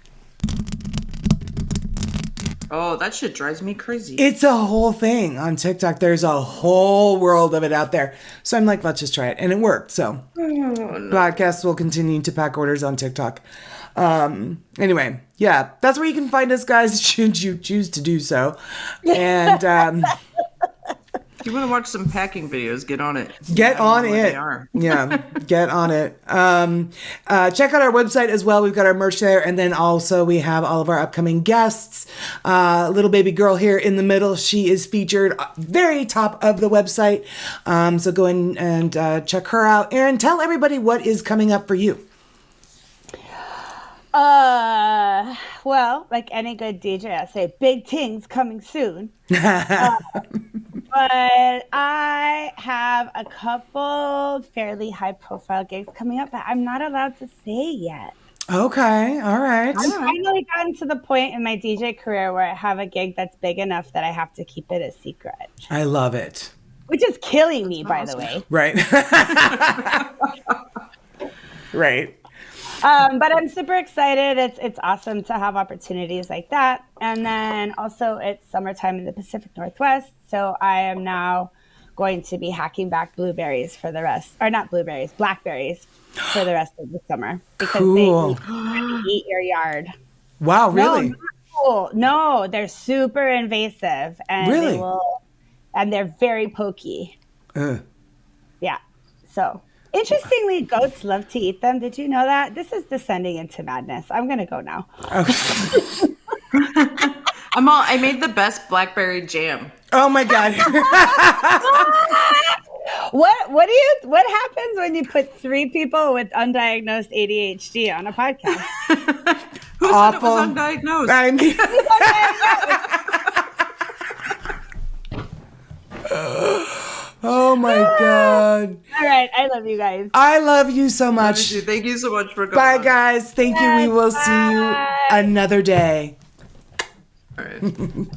C: Oh, that shit drives me crazy.
A: It's a whole thing on TikTok. There's a whole world of it out there. So I'm like, let's just try it, and it worked. So podcasts will continue to pack orders on TikTok. Anyway, yeah, that's where you can find us, guys. Should you choose to do so, and.
C: If you want to watch some packing videos, get on it.
A: Get on it.
C: They are.
A: Yeah, get on it. Check out our website as well. We've got our merch there. And then also we have all of our upcoming guests. Little baby girl here in the middle. She is featured very top of the website. So go in and check her out. Erin, tell everybody what is coming up for you.
B: Well, like any good DJ, I say big things coming soon. But I have a couple fairly high-profile gigs coming up that I'm not allowed to say yet.
A: Okay, all right.
B: I've finally gotten to the point in my DJ career where I have a gig that's big enough that I have to keep it a secret.
A: I love it.
B: Which is killing me, by the way.
A: Right. Right.
B: But I'm super excited. It's awesome to have opportunities like that. And then also it's summertime in the Pacific Northwest. So I am now going to be hacking back blueberries for the rest, or not blueberries, blackberries for the rest of the summer. Because
A: cool.
B: They eat your yard.
A: Wow, really?
B: No, cool. No, they're super invasive. And
A: really?
B: And they're very pokey. Yeah. So... Interestingly, goats love to eat them. Did you know that? This is descending into madness. I'm going to go now.
C: I made the best blackberry jam.
A: Oh my God.
B: What happens when you put 3 people with undiagnosed ADHD on a podcast?
C: Who said it was undiagnosed?
A: I mean, oh my God.
B: All right. I love you guys.
A: I love you so much.
C: Thank you so much for coming.
A: Bye, guys. Thank you. We will see you another day.
C: All right.